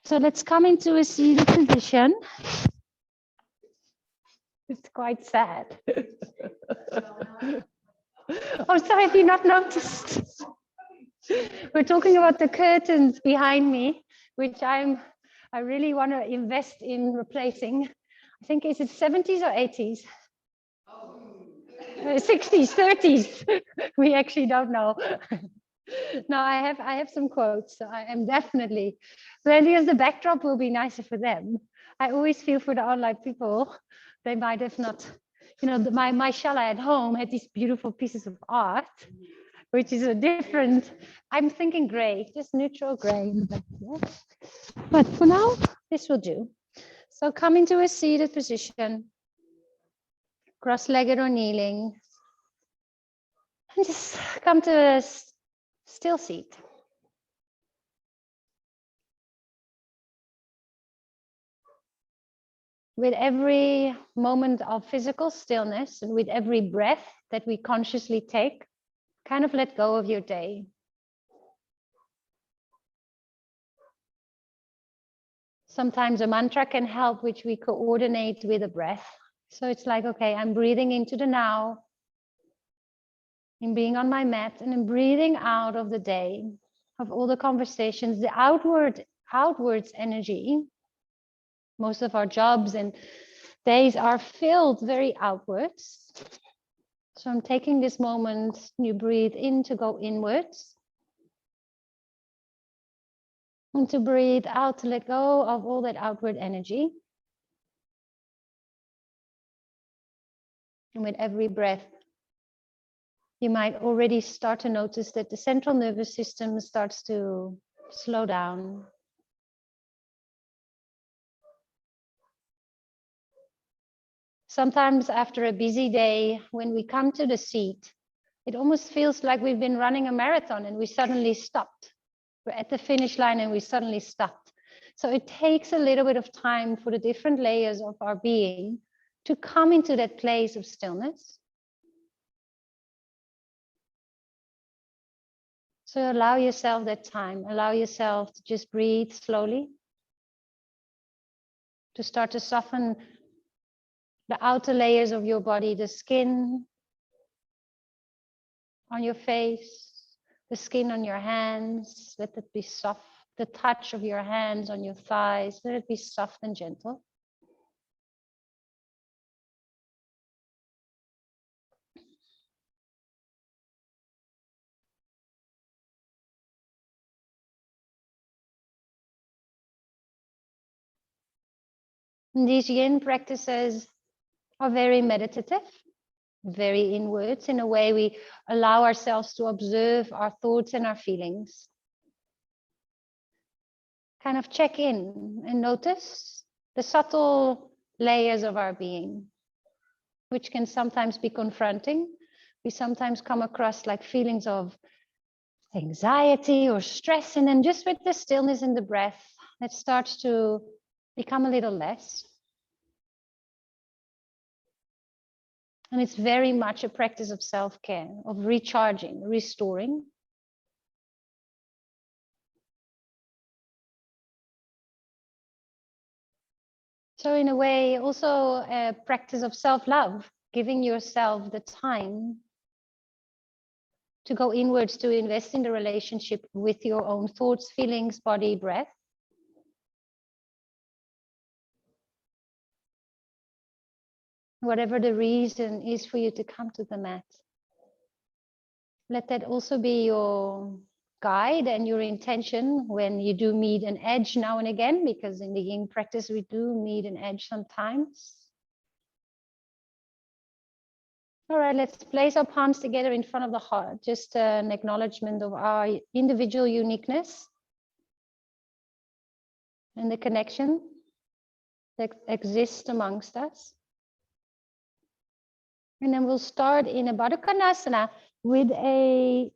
So let's come into a seated position. It's quite sad. Oh, sorry, have you not noticed? We're talking about the curtains behind me, which I really want to invest in replacing. I think, is it 70s or 80s? 60s, 30s. We actually don't know. No, I have some quotes. So I am definitely, but because the backdrop will be nicer for them. I always feel for the online people, they might have not, you know, my chalet at home had these beautiful pieces of art, which is a different, I'm thinking gray, just neutral gray in the back here. But for now, this will do. So come into a seated position, cross-legged or kneeling, and just come to a still seat. With every moment of physical stillness and with every breath that we consciously take, kind of let go of your day. Sometimes a mantra can help, which we coordinate with a breath. So it's like, okay, I'm breathing into the now, I'm being on my mat, and I'm breathing out of the day, of all the conversations, the outwards energy. Most of our jobs and days are filled very outwards. So I'm taking this moment, you breathe in to go inwards. And to breathe out, to let go of all that outward energy. And with every breath, you might already start to notice that the central nervous system starts to slow down. Sometimes after a busy day, when we come to the seat, it almost feels like we've been running a marathon and we suddenly stopped. We're at the finish line and we suddenly stopped. So it takes a little bit of time for the different layers of our being to come into that place of stillness. So allow yourself that time. Allow yourself to just breathe slowly, to start to soften the outer layers of your body, the skin on your face, the skin on your hands. Let it be soft. The touch of your hands on your thighs, let it be soft and gentle. And these yin practices are very meditative, very inwards. In a way, we allow ourselves to observe our thoughts and our feelings. Kind of check in and notice the subtle layers of our being, which can sometimes be confronting. We sometimes come across like feelings of anxiety or stress, and then just with the stillness and the breath, it starts to become a little less. And it's very much a practice of self-care, of recharging, restoring. So in a way, also a practice of self-love, giving yourself the time to go inwards, to invest in the relationship with your own thoughts, feelings, body, breath. Whatever the reason is for you to come to the mat. Let that also be your guide and your intention when you do meet an edge now and again, because in the yin practice, we do meet an edge sometimes. All right, let's place our palms together in front of the heart, just an acknowledgement of our individual uniqueness and the connection that exists amongst us. And then we'll start in a Baddha Konasana with a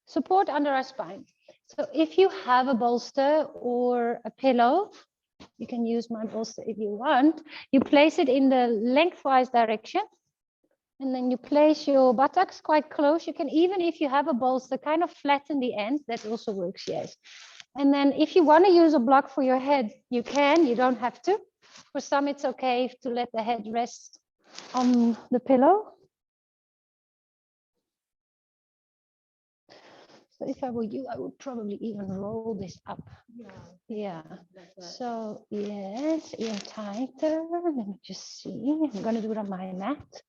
support under our spine. So if you have a bolster or a pillow, you can use my bolster if you want. You place it in the lengthwise direction. And then you place your buttocks quite close. You can even, if you have a bolster, kind of flatten the end. That also works, yes. And then if you want to use a block for your head, you can, you don't have to. For some, it's okay to let the head rest on the pillow. So if I were you, I would probably even roll this up. Yeah. So yes, even tighter. Let me just see. I'm gonna do it on my mat.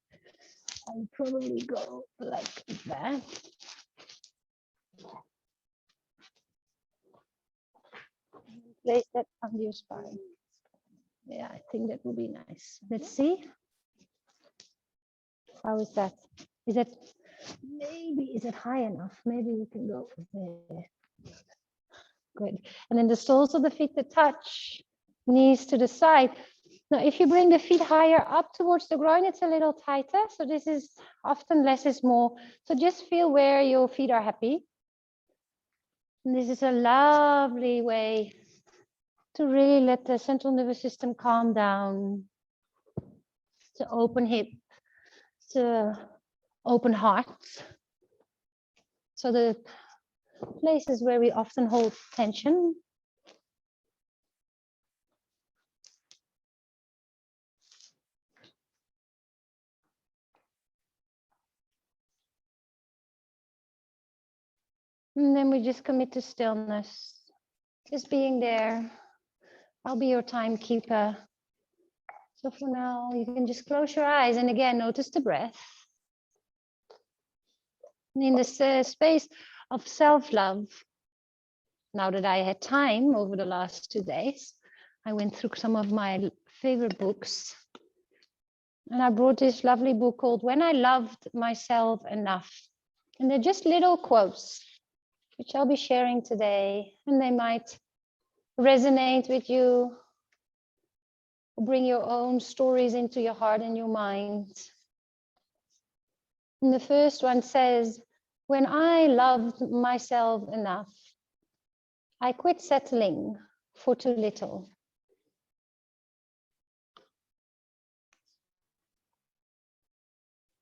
I'll probably go like that. Place that under your spine. Yeah, I think that will be nice. Let's see. How is that? Is it maybe, is it high enough? Maybe we can go there. Good. And then the soles of the feet to touch, knees to the side. Now, if you bring the feet higher up towards the groin, it's a little tighter. So this is often less is more. So just feel where your feet are happy. And this is a lovely way to really let the central nervous system calm down, to open hip, to open heart. So the places where we often hold tension. And then we just commit to stillness, just being there. I'll be your timekeeper. So for now, you can just close your eyes and again, notice the breath. And in this space of self-love, now that I had time over the last 2 days, I went through some of my favorite books. And I brought this lovely book called When I Loved Myself Enough. And they're just little quotes, which I'll be sharing today. And they might resonate with you, bring your own stories into your heart and your mind. And the first one says, when I loved myself enough, I quit settling for too little.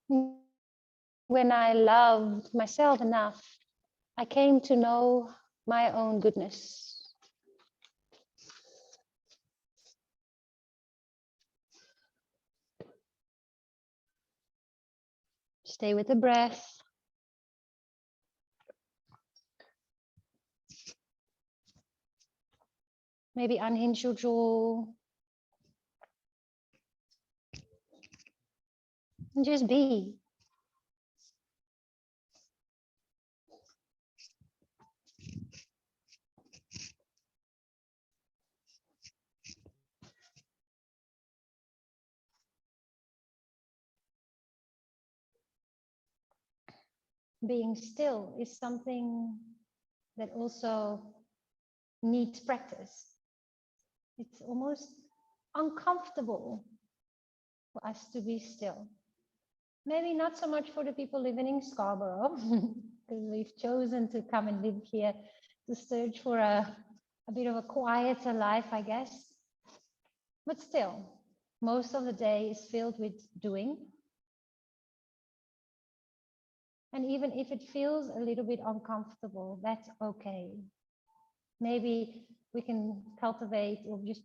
When I loved myself enough, I came to know my own goodness. Stay with the breath. Maybe unhinge your jaw. And just be. Being still is something that also needs practice. It's almost uncomfortable for us to be still. Maybe not so much for the people living in Scarborough, because we've chosen to come and live here to search for a bit of a quieter life, I guess. But still, most of the day is filled with doing. And even if it feels a little bit uncomfortable, that's okay. Maybe we can cultivate or just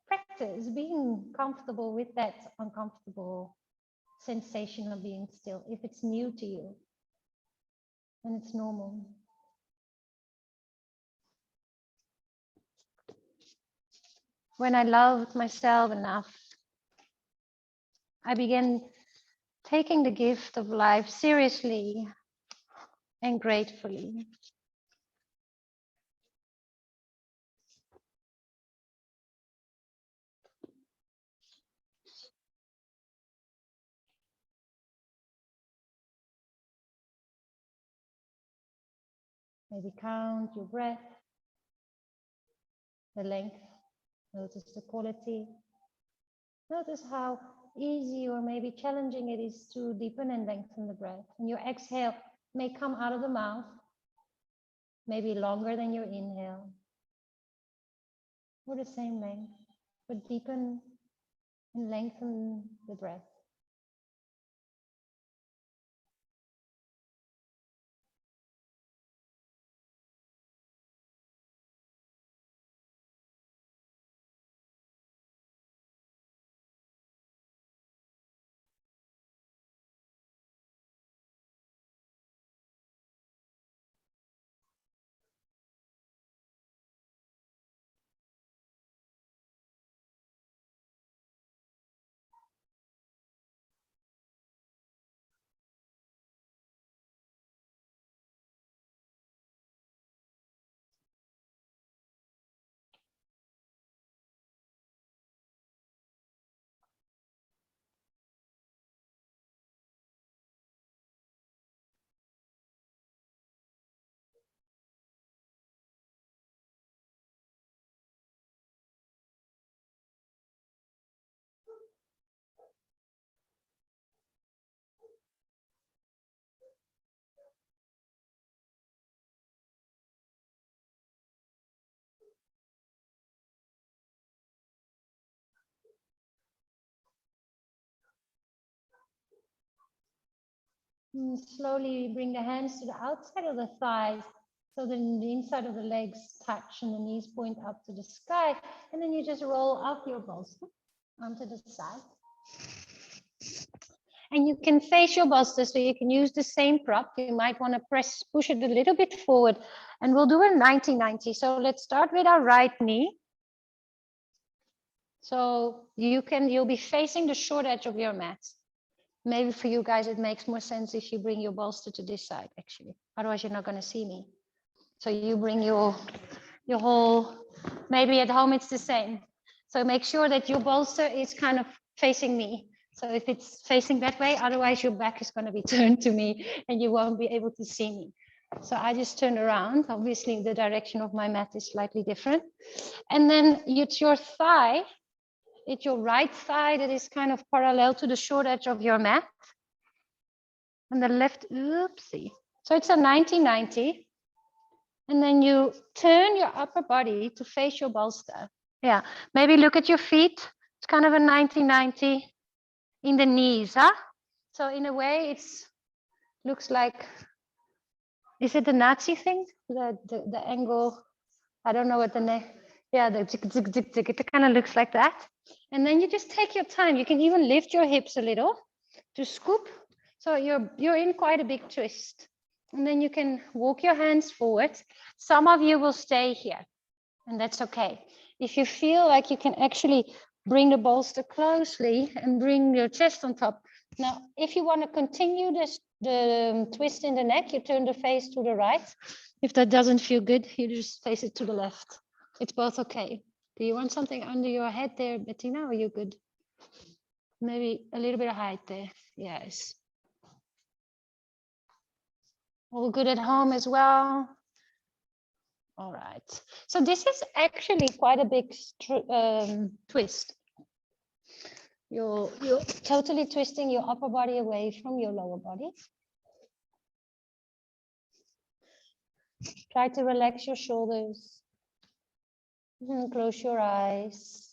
practice being comfortable with that uncomfortable sensation of being still, if it's new to you and it's normal. When I loved myself enough, I began taking the gift of life seriously and gratefully. Maybe count your breath, the length, notice the quality. Notice how easy or maybe challenging it is to deepen and lengthen the breath. And your exhale may come out of the mouth, maybe longer than your inhale, or the same length, but deepen and lengthen the breath. Slowly bring the hands to the outside of the thighs so that the inside of the legs touch and the knees point up to the sky. And then you just roll up your bolster onto the side. And you can face your bolster, so you can use the same prop. You might want to push it a little bit forward, and we'll do a 90-90. So let's start with our right knee. So you'll be facing the short edge of your mat. Maybe for you guys, it makes more sense if you bring your bolster to this side, actually. Otherwise, you're not going to see me. So you bring your whole, maybe at home it's the same. So make sure that your bolster is kind of facing me. So if it's facing that way, otherwise your back is going to be turned to me and you won't be able to see me. So I just turn around. Obviously, the direction of my mat is slightly different. And then it's your thigh. It's your right thigh that is kind of parallel to the short edge of your mat. And the left, oopsie. So it's a 90-90. And then you turn your upper body to face your bolster. Yeah, maybe look at your feet. It's kind of a 90-90 in the knees, huh? So in a way, it's looks like, is it the Nazi thing? The angle, I don't know what the name, yeah, the it kind of looks like that. And then you just take your time. You can even lift your hips a little to scoop. So you're in quite a big twist. And then you can walk your hands forward. Some of you will stay here, and that's okay. If you feel like you can actually bring the bolster closely and bring your chest on top. Now, if you want to continue the twist in the neck, you turn the face to the right. If that doesn't feel good, you just face it to the left. It's both okay. Do you want something under your head there, Bettina, or are you good? Maybe a little bit of height there. Yes. All good at home as well. All right. So this is actually quite a big twist. You're totally twisting your upper body away from your lower body. Try to relax your shoulders. And close your eyes.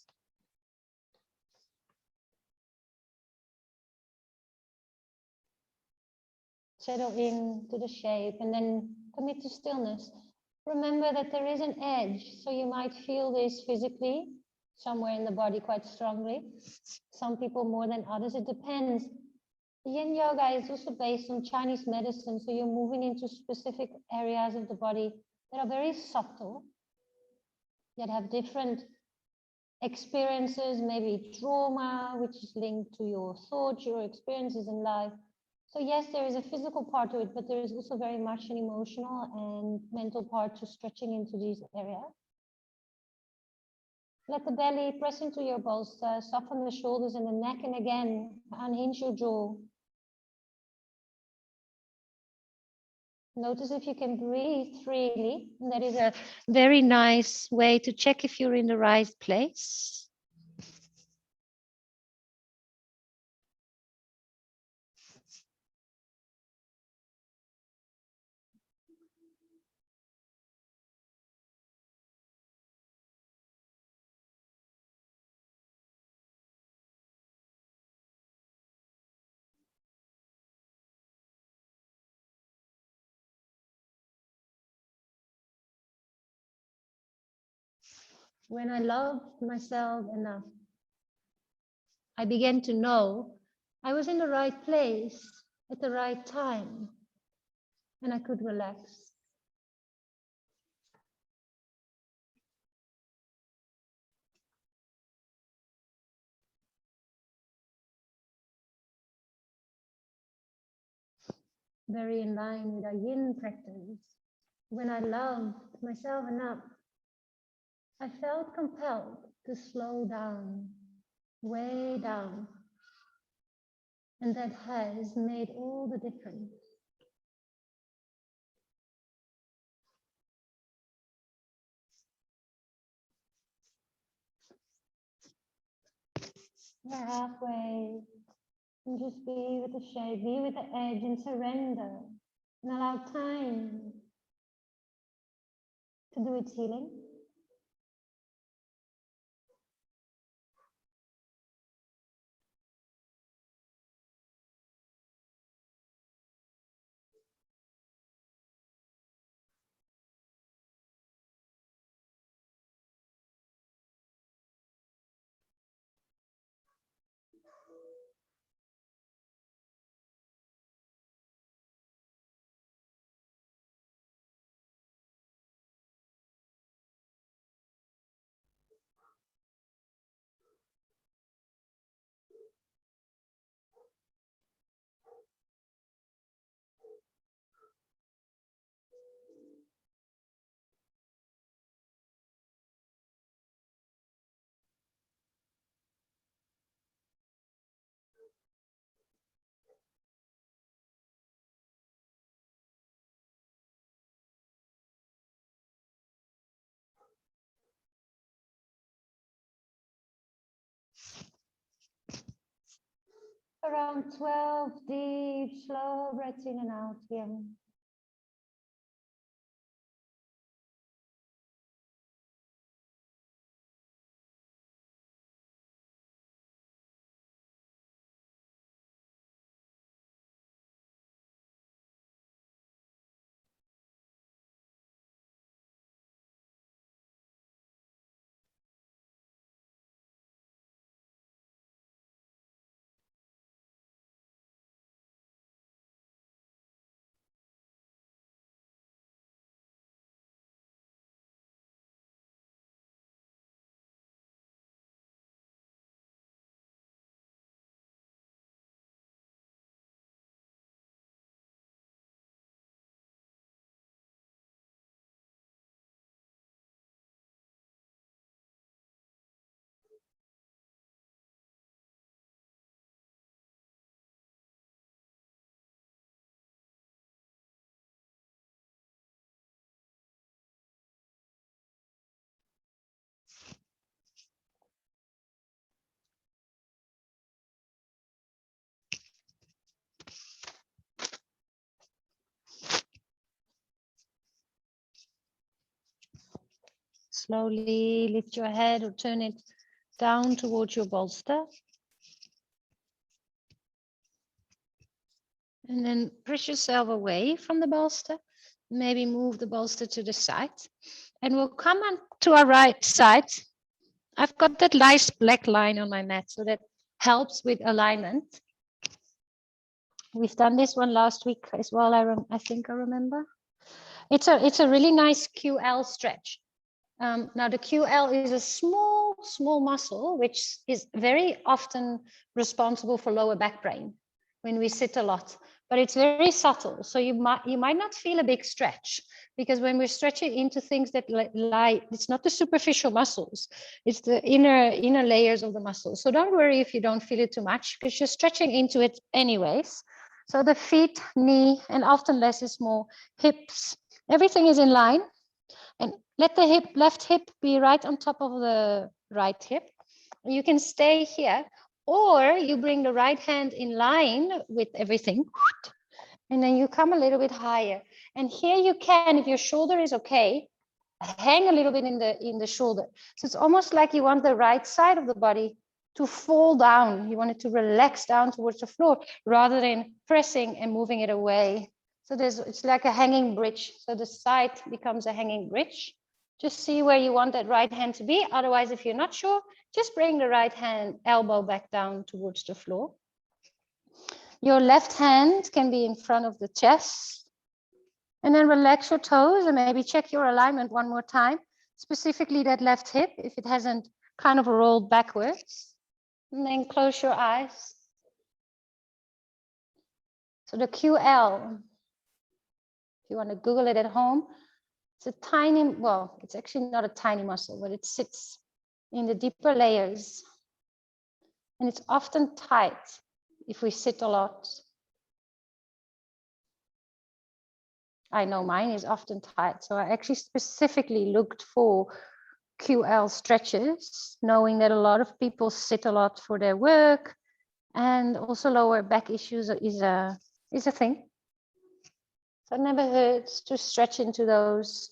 Settle into the shape and then commit to stillness. Remember that there is an edge, so you might feel this physically somewhere in the body quite strongly. Some people more than others, it depends. Yin yoga is also based on Chinese medicine, so you're moving into specific areas of the body that are very subtle, that have different experiences, maybe trauma, which is linked to your thoughts, your experiences in life. So yes, there is a physical part to it, but there is also very much an emotional and mental part to stretching into these areas. Let the belly press into your bolster, soften the shoulders and the neck, and again, unhinge your jaw. Notice if you can breathe freely. And that is a very nice way to check if you're in the right place. When I loved myself enough, I began to know I was in the right place at the right time, and I could relax. Very in line with our yin practice. When I loved myself enough, I felt compelled to slow down, way down. And that has made all the difference. We're halfway. And just be with the shape, be with the edge and surrender. And allow time to do its healing. Around 12, deep, slow breaths in and out here. Slowly lift your head or turn it down towards your bolster. And then press yourself away from the bolster. Maybe move the bolster to the side. And we'll come on to our right side. I've got that nice black line on my mat, so that helps with alignment. We've done this one last week as well, I think I remember. It's a really nice QL stretch. Now the QL is a small muscle, which is very often responsible for lower back pain when we sit a lot, but it's very subtle. So you might not feel a big stretch, because when we're stretching into things that lie, it's not the superficial muscles, it's the inner layers of the muscles. So don't worry if you don't feel it too much, because you're stretching into it anyways. So the feet, knee, and often less is more, hips, everything is in line. And let the left hip be right on top of the right hip. You can stay here, or you bring the right hand in line with everything. And then you come a little bit higher. And here you can, if your shoulder is okay, hang a little bit in the shoulder. So it's almost like you want the right side of the body to fall down. You want it to relax down towards the floor rather than pressing and moving it away. So it's like a hanging bridge. So the side becomes a hanging bridge. Just see where you want that right hand to be. Otherwise, if you're not sure, just bring the right hand elbow back down towards the floor. Your left hand can be in front of the chest. And then relax your toes and maybe check your alignment one more time, specifically that left hip, if it hasn't kind of rolled backwards. And then close your eyes. So the QL, if you want to Google it at home, it's a tiny, well, it's actually not a tiny muscle, but it sits in the deeper layers. And it's often tight if we sit a lot. I know mine is often tight, so I actually specifically looked for QL stretches, knowing that a lot of people sit a lot for their work, and also lower back issues is a thing. So it never hurts to stretch into those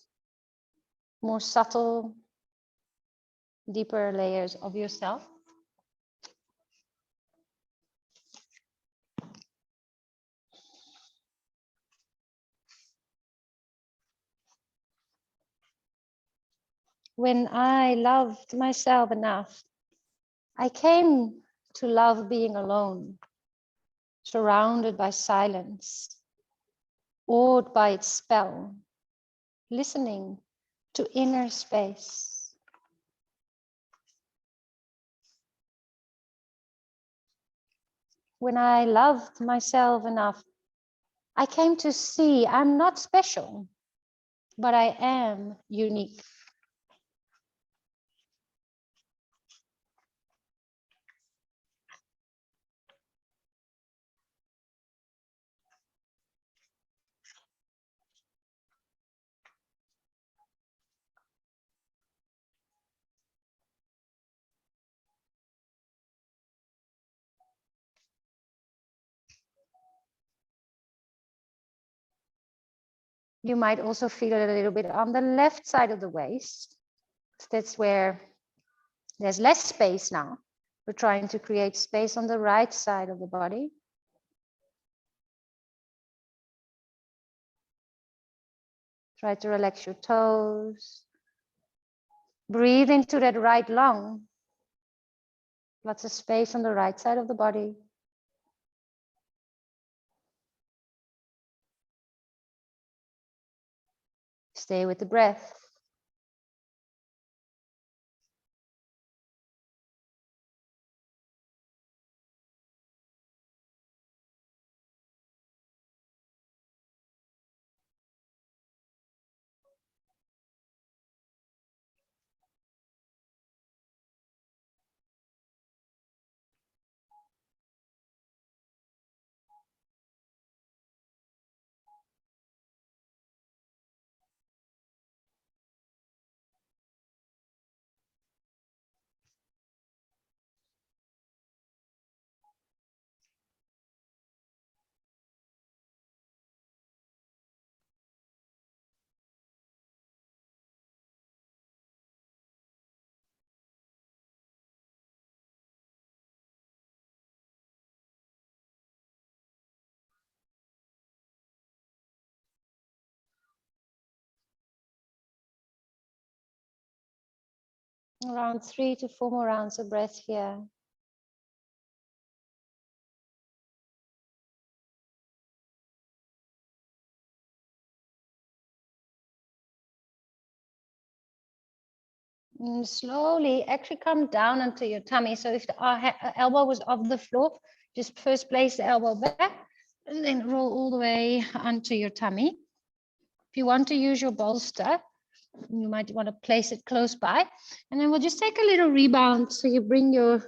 more subtle, deeper layers of yourself. When I loved myself enough, I came to love being alone, surrounded by silence, awed by its spell, listening to inner space. When I loved myself enough, I came to see I'm not special, but I am unique. You might also feel it a little bit on the left side of the waist. That's where there's less space now. We're trying to create space on the right side of the body. Try to relax your toes. Breathe into that right lung. Lots of space on the right side of the body. Stay with the breath. Around 3 to 4 more rounds of breath here. And slowly actually come down onto your tummy. So if the elbow was off the floor, just first place the elbow back and then roll all the way onto your tummy. If you want to use your bolster, you might want to place it close by. And then we'll just take a little rebound. So you bring your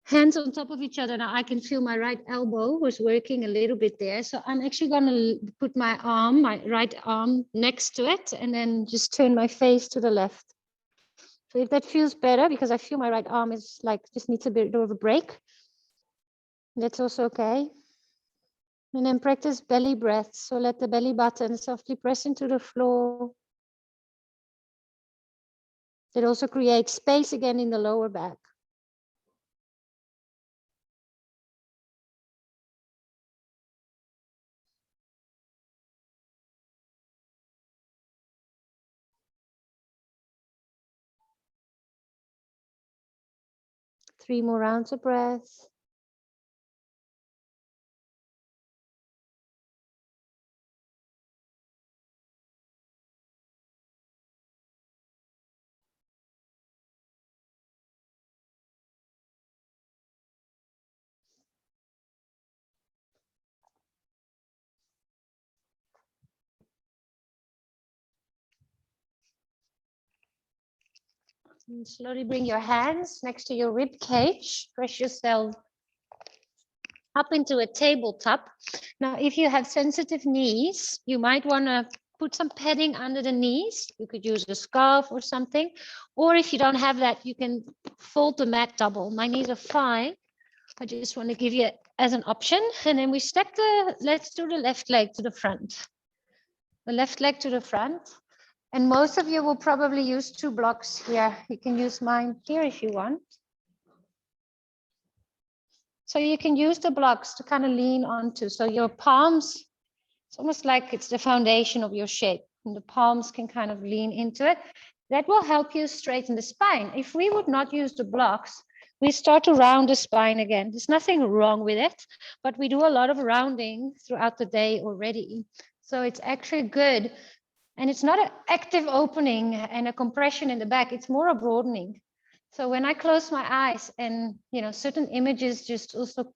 hands on top of each other. Now I can feel my right elbow was working a little bit there. So I'm actually going to put my arm, my right arm next to it, and then just turn my face to the left. So if that feels better, because I feel my right arm is like, just needs a bit of a break, that's also okay. And then practice belly breath. So let the belly button softly press into the floor. It also creates space again in the lower back. Three more rounds of breath. And slowly bring your hands next to your rib cage. Press yourself up into a tabletop. Now, if you have sensitive knees, you might want to put some padding under the knees. You could use a scarf or something. Or if you don't have that, you can fold the mat double. My knees are fine. I just want to give you as an option. And then we step let's do the left leg to the front. The left leg to the front. And most of you will probably use 2 blocks here. You can use mine here if you want. So you can use the blocks to kind of lean onto. So your palms, it's almost like it's the foundation of your shape. And the palms can kind of lean into it. That will help you straighten the spine. If we would not use the blocks, we start to round the spine again. There's nothing wrong with it, but we do a lot of rounding throughout the day already. So it's actually good. And it's not an active opening and a compression in the back. It's more a broadening. So when I close my eyes and, certain images just also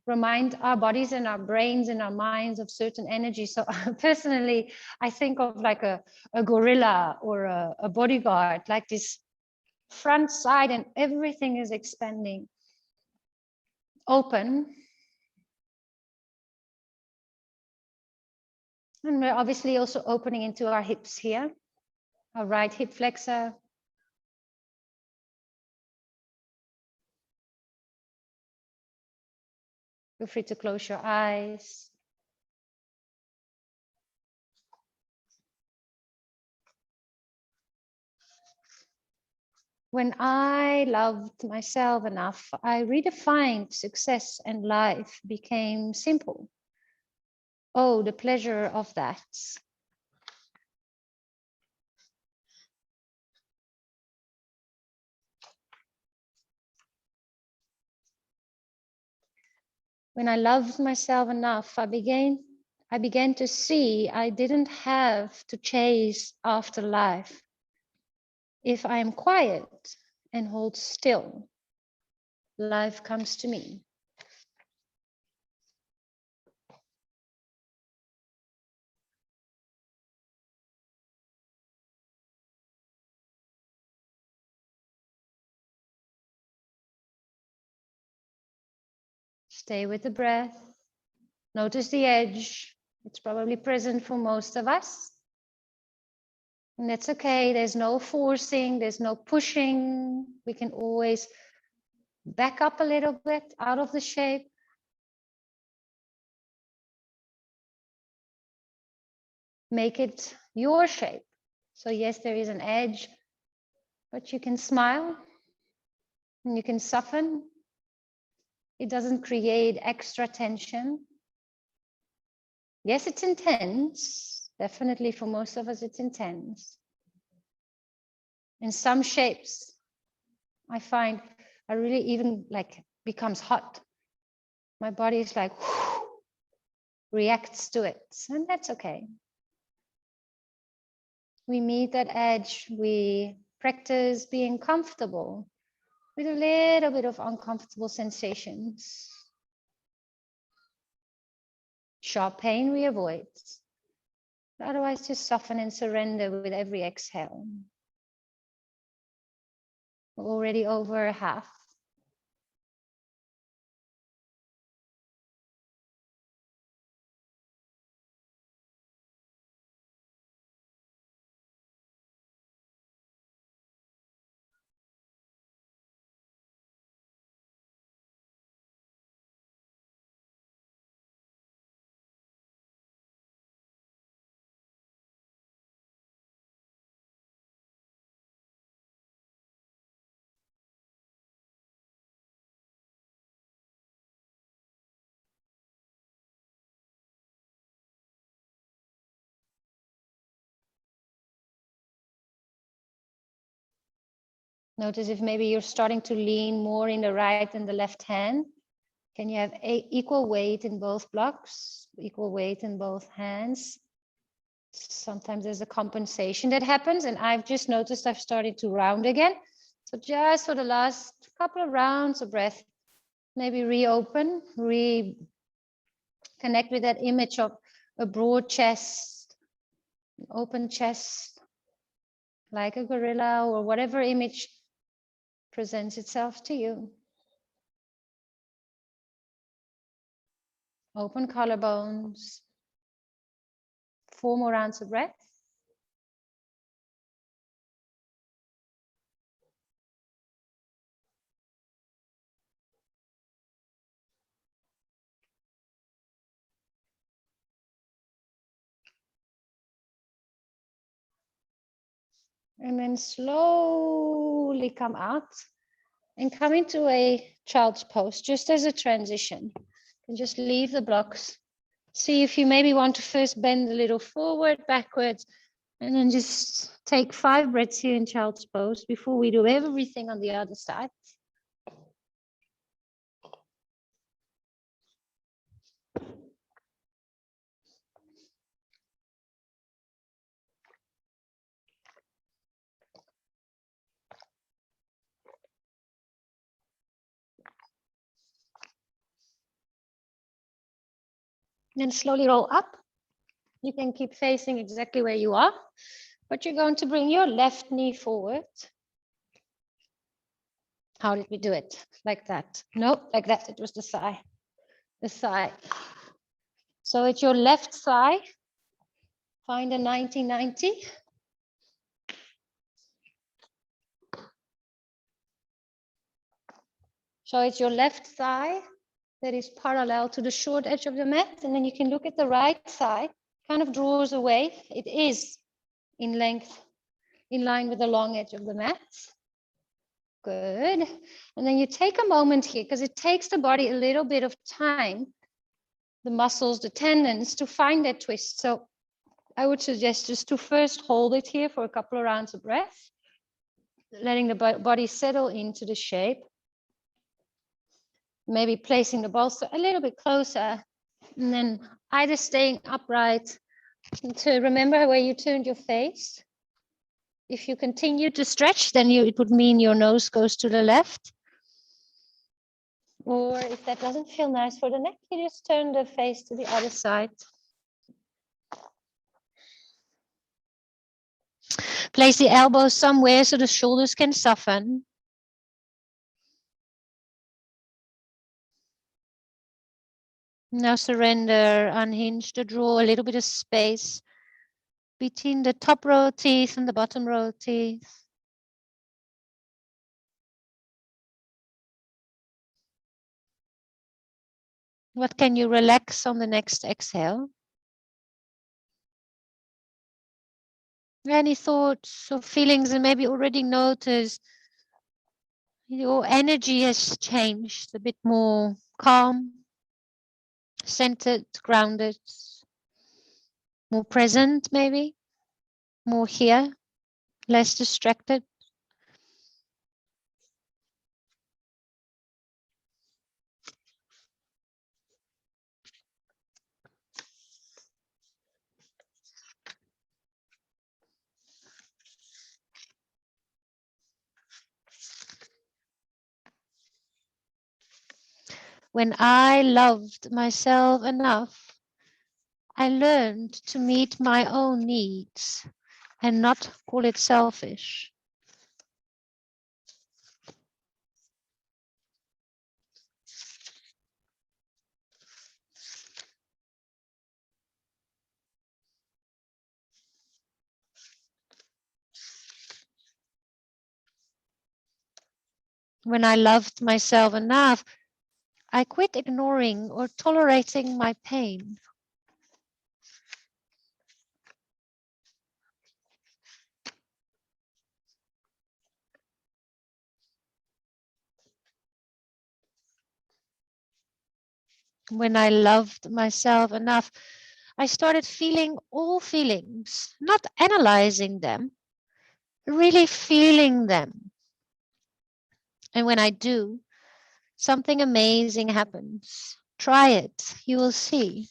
remind our bodies and our brains and our minds of certain energy. So personally, I think of like a gorilla or a bodyguard, like this front side, and everything is expanding, open. And we're obviously also opening into our hips here, our right hip flexor. Feel free to close your eyes. When I loved myself enough, I redefined success and life became simple. Oh, the pleasure of that. When I loved myself enough, I began to see I didn't have to chase after life. If I am quiet and hold still, life comes to me. Stay with the breath. Notice the edge. It's probably present for most of us. And that's okay. There's no forcing, there's no pushing. We can always back up a little bit out of the shape. Make it your shape. So yes, there is an edge, but you can smile and you can soften. It doesn't create extra tension. Yes, it's intense. Definitely for most of us, it's intense. In some shapes, I find I really even like becomes hot. My body is like, whoo, reacts to it, and that's okay. We meet that edge, we practice being comfortable with a little bit of uncomfortable sensations. Sharp pain we avoid. Otherwise, just soften and surrender with every exhale. We're already over half. Notice if maybe you're starting to lean more in the right than the left hand. Can you have equal weight in both blocks, equal weight in both hands? Sometimes there's a compensation that happens, and I've just noticed I've started to round again. So just for the last couple of rounds of breath, maybe reopen, reconnect with that image of a broad chest, an open chest, like a gorilla or whatever image presents itself to you. Open collarbones. 4 more rounds of breath. And then slowly come out and come into a child's pose, just as a transition. And just leave the blocks. See if you maybe want to first bend a little forward, backwards, and then just take 5 breaths here in child's pose before we do everything on the other side. Then slowly roll up. You can keep facing exactly where you are, but you're going to bring your left knee forward. How did we do it? Like that? No, like that. It was the thigh. The thigh. So it's your left thigh. Find a 90-90. So it's your left thigh that is parallel to the short edge of the mat. And then you can look at the right thigh, kind of draws away. It is in length, in line with the long edge of the mat. Good. And then you take a moment here because it takes the body a little bit of time, the muscles, the tendons to find that twist. So I would suggest just to first hold it here for a couple of rounds of breath, letting the body settle into the shape. Maybe placing the bolster a little bit closer and then either staying upright to remember where you turned your face. If you continue to stretch, then it would mean your nose goes to the left. Or if that doesn't feel nice for the neck, you just turn the face to the other side. Place the elbows somewhere so the shoulders can soften. Now surrender, unhinge the jaw, a little bit of space between the top row teeth and the bottom row teeth. What can you relax on the next exhale? Any thoughts or feelings, and maybe already notice your energy has changed, a bit more calm, centered, grounded, more present maybe, more here, less distracted. When I loved myself enough, I learned to meet my own needs and not call it selfish. When I loved myself enough, I quit ignoring or tolerating my pain. When I loved myself enough, I started feeling all feelings, not analyzing them, really feeling them. And when I do, something amazing happens. Try it, you will see.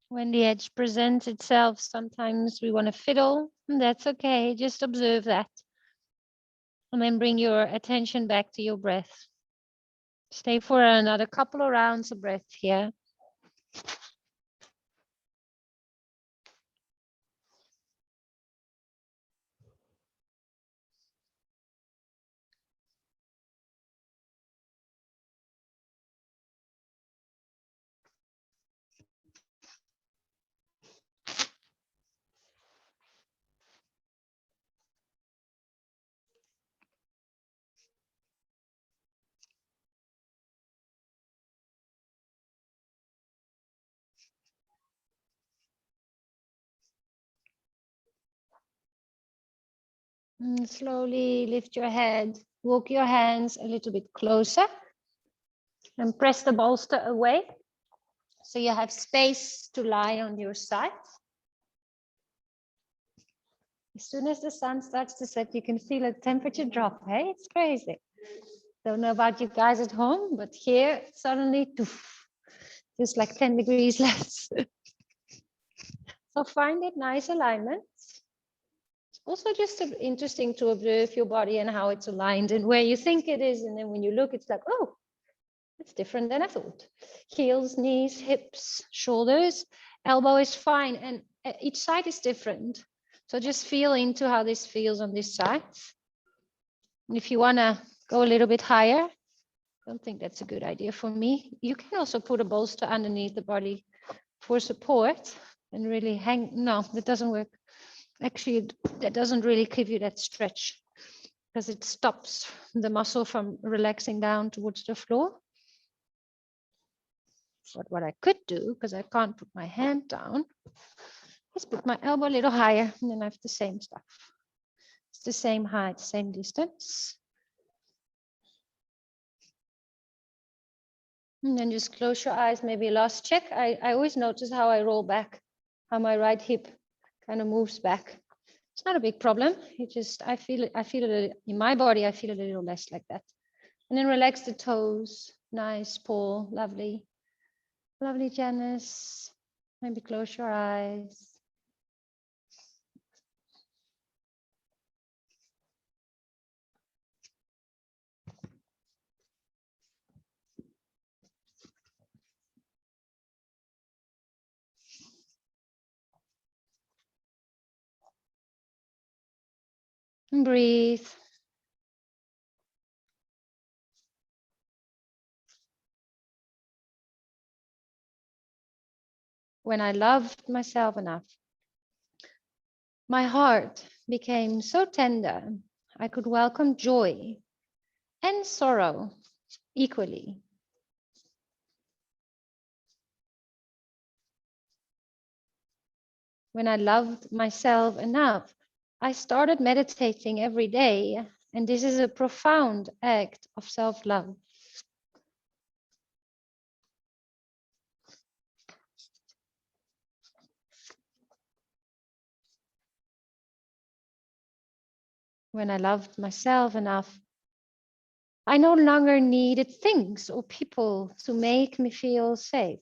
When the edge presents itself, sometimes we want to fiddle, and that's okay. Just observe that. And then bring your attention back to your breath. Stay for another couple of rounds of breath here. And slowly lift your head, walk your hands a little bit closer and press the bolster away. So you have space to lie on your side. As soon as the sun starts to set, you can feel a temperature drop. Hey, it's crazy. Don't know about you guys at home, but here suddenly, just like 10 degrees less. So find it nice alignment. It's also just interesting to observe your body and how it's aligned and where you think it is. And then when you look, it's like, oh, it's different than I thought. Heels, knees, hips, shoulders, elbow is fine. And each side is different. So just feel into how this feels on this side. And if you want to go a little bit higher, I don't think that's a good idea for me. You can also put a bolster underneath the body for support and really hang. No, that doesn't work. Actually, that doesn't really give you that stretch because it stops the muscle from relaxing down towards the floor. But what I could do, because I can't put my hand down, is put my elbow a little higher, and then I have the same stuff. It's the same height, same distance. And then just close your eyes, maybe last check. I always notice how I roll back, how my right hip kind of moves back. It's not a big problem. I feel it in my body, I feel a little less like that. And then relax the toes. Nice, Paul, lovely. Lovely, Janice. Maybe close your eyes. And breathe. When I loved myself enough, my heart became so tender, I could welcome joy and sorrow equally. When I loved myself enough, I started meditating every day, and this is a profound act of self-love. When I loved myself enough, I no longer needed things or people to make me feel safe.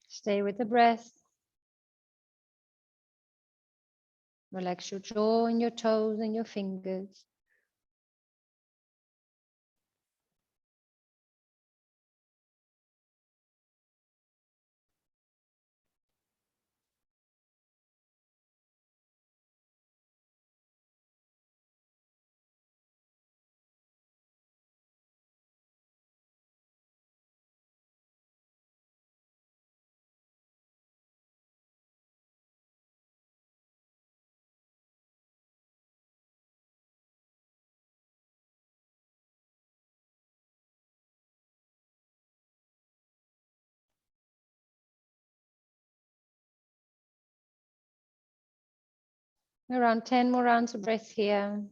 Stay with the breath. Relax your jaw and your toes and your fingers. Around 10 more rounds of breath here.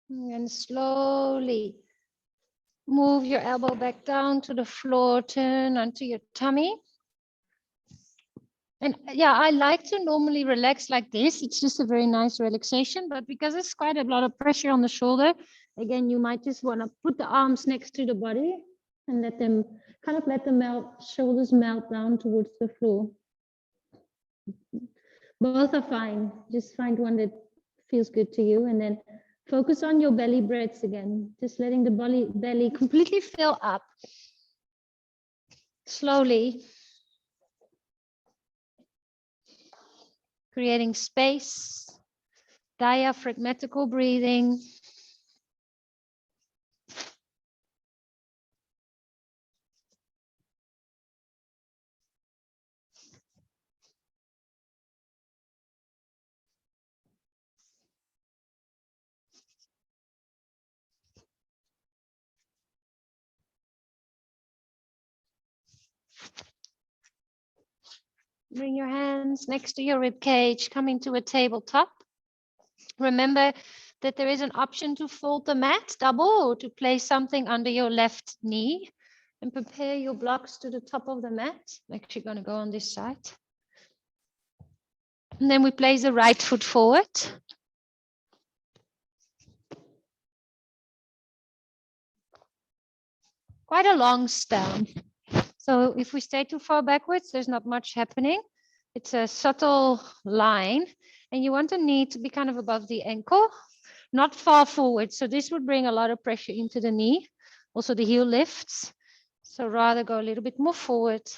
And slowly move your elbow back down to the floor, turn onto your tummy. And yeah, I like to normally relax like this. It's just a very nice relaxation, but because there's quite a lot of pressure on the shoulder, again, you might just want to put the arms next to the body And let them let the shoulders melt down towards the floor. Both are fine. Just find one that feels good to you, and then focus on your belly breaths again. Just letting the belly completely fill up. Slowly. Creating space. Diaphragmatical breathing. Bring your hands next to your rib cage, coming to a tabletop. Remember that there is an option to fold the mat double or to place something under your left knee, and prepare your blocks to the top of the mat. I'm actually going to go on this side. And then we place the right foot forward. Quite a long stand. So if we stay too far backwards, there's not much happening. It's a subtle line, and you want the knee to be kind of above the ankle, not far forward. So this would bring a lot of pressure into the knee. Also the heel lifts. So rather go a little bit more forward,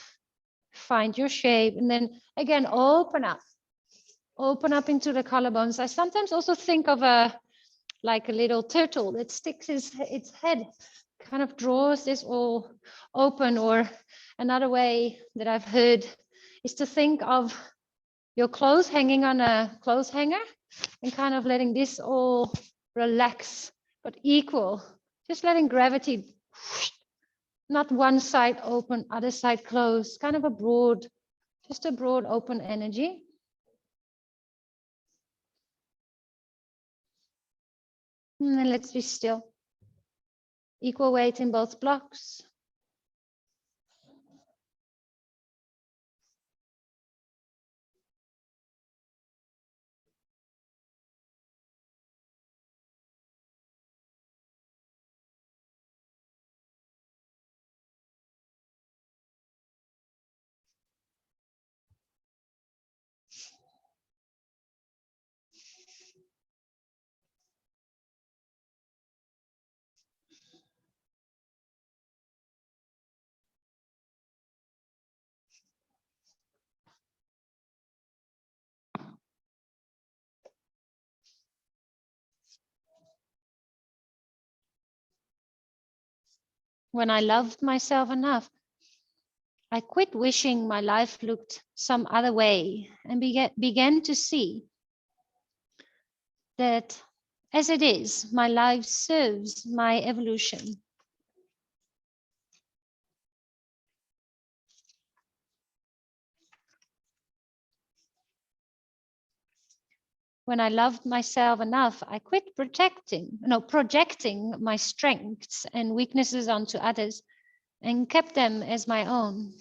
find your shape, and then again, open up. Open up into the collarbones. I sometimes also think of like a little turtle that sticks its head, kind of draws this all open. Or another way that I've heard is to think of your clothes hanging on a clothes hanger and kind of letting this all relax, but equal. Just letting gravity, not one side open, other side closed, kind of a broad, just a broad open energy. And then let's be still. Equal weight in both blocks. When I loved myself enough, I quit wishing my life looked some other way and began to see that as it is, my life serves my evolution. When I loved myself enough, I quit projecting my strengths and weaknesses onto others and kept them as my own.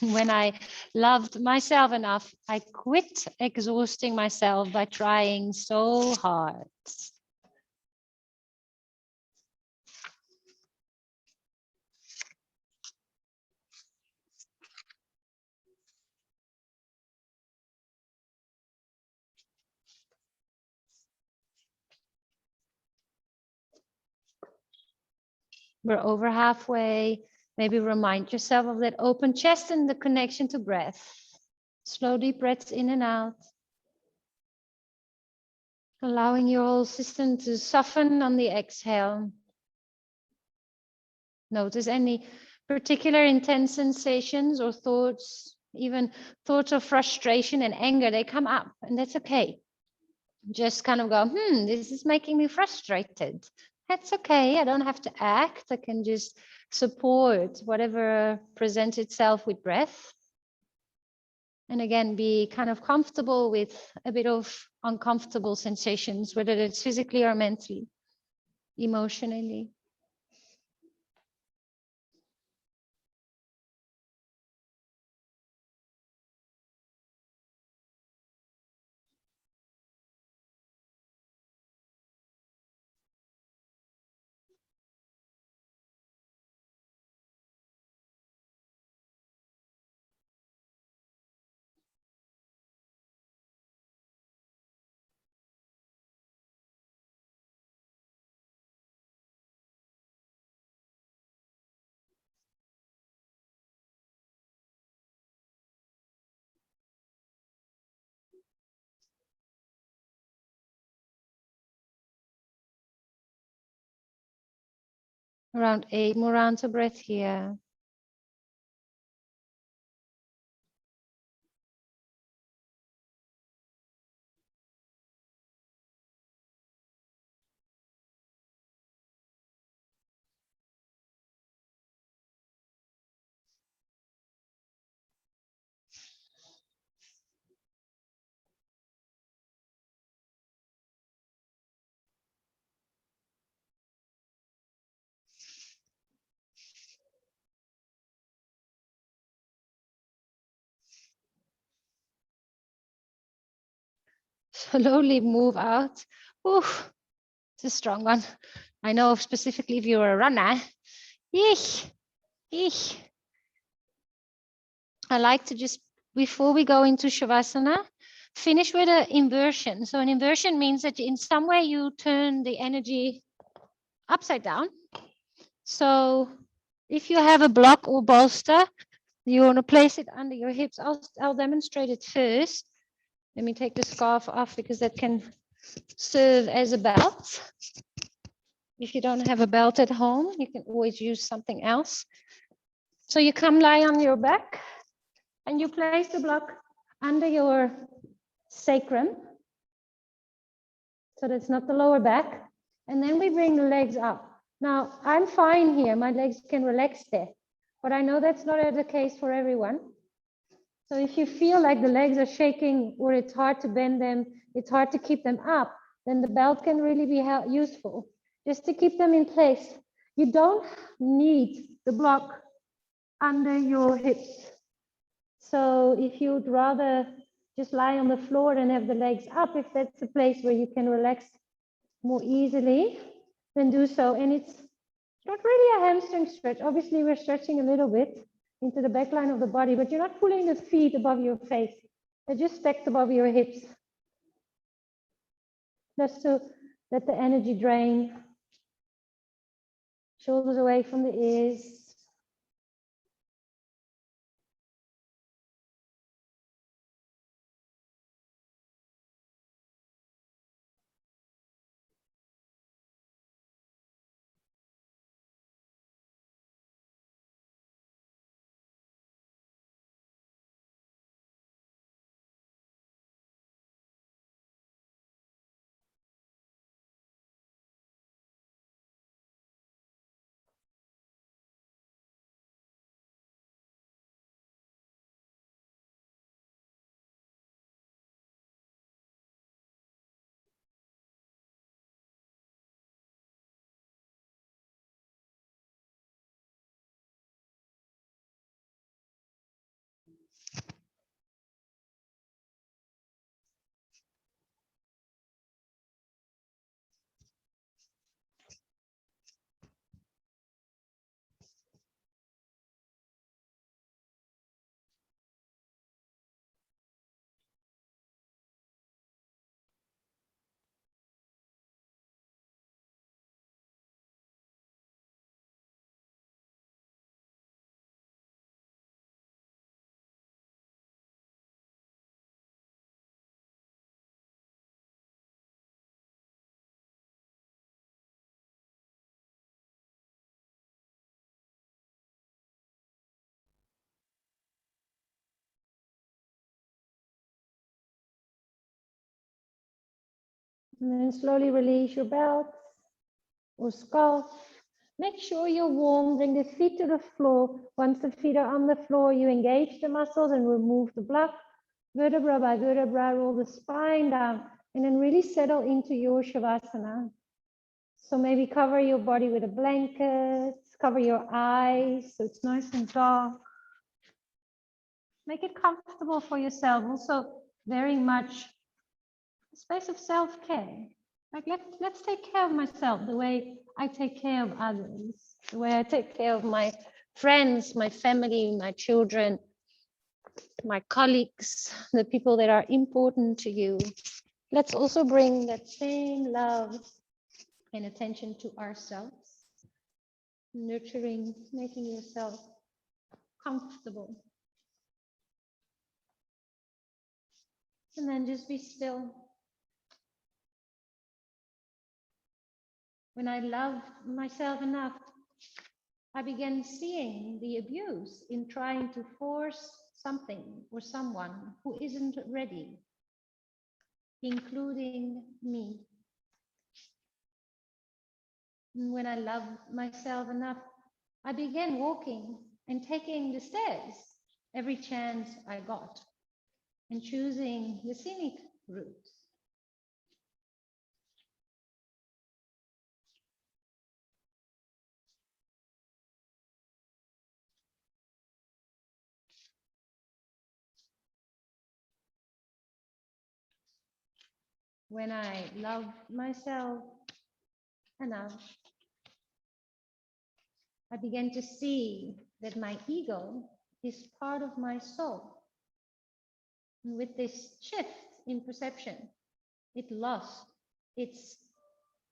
When I loved myself enough, I quit exhausting myself by trying so hard. We're over halfway. Maybe remind yourself of that open chest and the connection to breath. Slow deep breaths in and out. Allowing your whole system to soften on the exhale. Notice any particular intense sensations or thoughts, even thoughts of frustration and anger, they come up, and that's okay. Just kind of go, this is making me frustrated. That's okay. I don't have to act. I can just support whatever presents itself with breath. And again, be kind of comfortable with a bit of uncomfortable sensations, whether it's physically or mentally, emotionally. Around 8 more rounds of breath here. Slowly move out. Oof, it's a strong one. I know specifically if you're a runner. Eesh, eesh. I like to just, before we go into Shavasana, finish with an inversion. So an inversion means that in some way you turn the energy upside down. So if you have a block or bolster, you want to place it under your hips. I'll demonstrate it first. Let me take the scarf off because that can serve as a belt. If you don't have a belt at home, you can always use something else. So you come lie on your back and you place the block under your sacrum. So that's not the lower back. And then we bring the legs up. Now, I'm fine here. My legs can relax there. But I know that's not the case for everyone. So if you feel like the legs are shaking or it's hard to bend them, it's hard to keep them up, then the belt can really be useful just to keep them in place. You don't need the block under your hips. So if you'd rather just lie on the floor and have the legs up, if that's a place where you can relax more easily, then do so. And it's not really a hamstring stretch. Obviously, we're stretching a little bit into the back line of the body, but you're not pulling the feet above your face. They're just stacked above your hips. Just to let the energy drain. Shoulders away from the ears. And then slowly release your belt or scarf. Make sure you're warm. Bring the feet to the floor. Once the feet are on the floor, you engage the muscles and remove the block. Vertebra by vertebra, roll the spine down and then really settle into your Shavasana. So maybe cover your body with a blanket, cover your eyes so it's nice and dark. Make it comfortable for yourself. Also, very much a space of self-care. Like let's take care of myself the way I take care of others, the way I take care of my friends, my family, my children, my colleagues, the people that are important to you. Let's also bring that same love and attention to ourselves, nurturing, making yourself comfortable. And then just be still. When I love myself enough I began seeing the abuse in trying to force something or someone who isn't ready, including me. And when I loved myself enough, I began walking and taking the stairs every chance I got and choosing the scenic route. When I loved myself enough, I began to see that my ego is part of my soul. And with this shift in perception, it lost its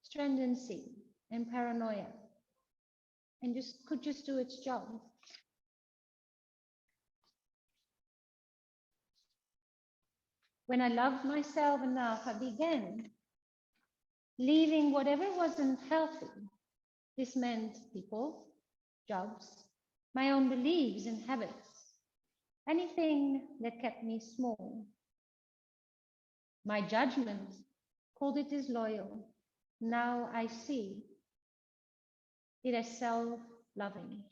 stringency and paranoia and could just do its job. When I loved myself enough, I began leaving whatever wasn't healthy. This meant people, jobs, my own beliefs and habits, anything that kept me small. My judgment called it disloyal. Now I see it as self-loving.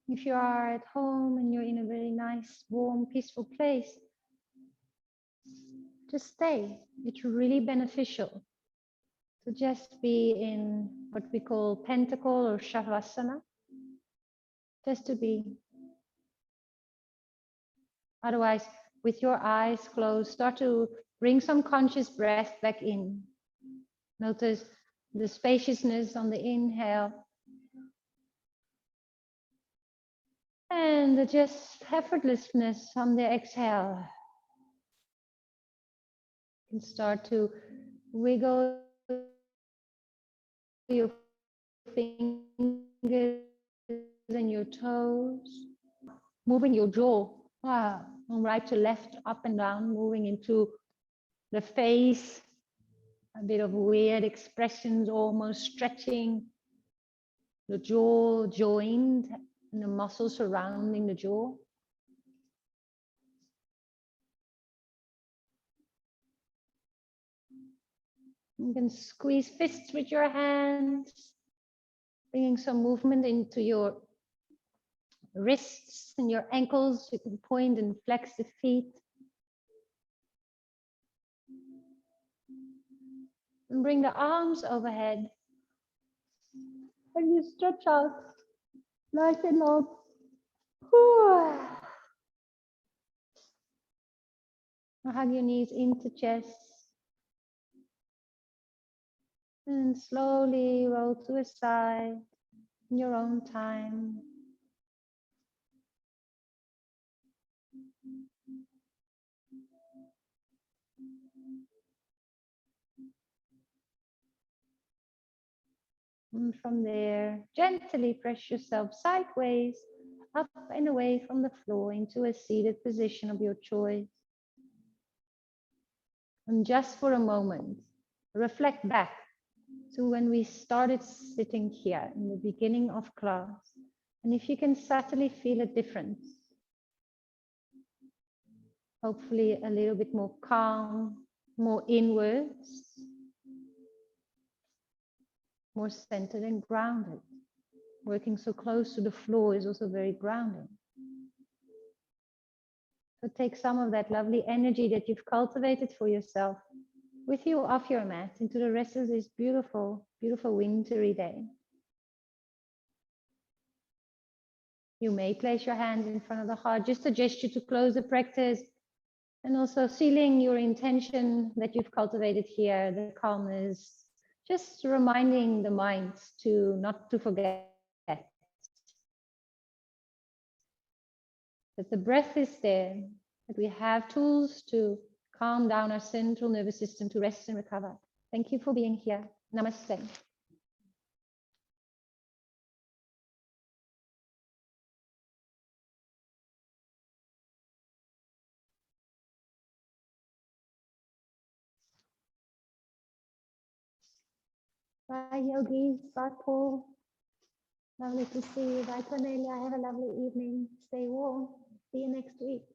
If you are at home and you're in a very nice, warm, peaceful place, just stay. It's really beneficial to just be in what we call pentacle or shavasana, just to be. Otherwise, with your eyes closed, start to bring some conscious breath back in. Notice the spaciousness on the inhale and just effortlessness on the exhale. You can start to wiggle your fingers and your toes, moving your jaw from right to left, up and down, moving into the face, a bit of weird expressions, almost stretching the jaw joined and the muscles surrounding the jaw. You can squeeze fists with your hands, bringing some movement into your wrists and your ankles. You can point and flex the feet. And bring the arms overhead. And you stretch out nice and long. Hug your knees into chest. And slowly roll to a side in your own time. And from there, gently press yourself sideways, up and away from the floor into a seated position of your choice. And just for a moment, reflect back to when we started sitting here in the beginning of class. And if you can subtly feel a difference, hopefully a little bit more calm, more inwards, more centered and grounded. Working so close to the floor is also very grounding. So take some of that lovely energy that you've cultivated for yourself with you off your mat into the rest of this beautiful, beautiful wintry day. You may place your hand in front of the heart, just a gesture to close the practice, and also sealing your intention that you've cultivated here, the calmness, just reminding the mind to not to forget that the breath is there, that we have tools to calm down our central nervous system to rest and recover. Thank you for being here. Namaste. Bye, yogis. Bye, Paul. Lovely to see you. Bye, Cornelia. Have a lovely evening. Stay warm. See you next week.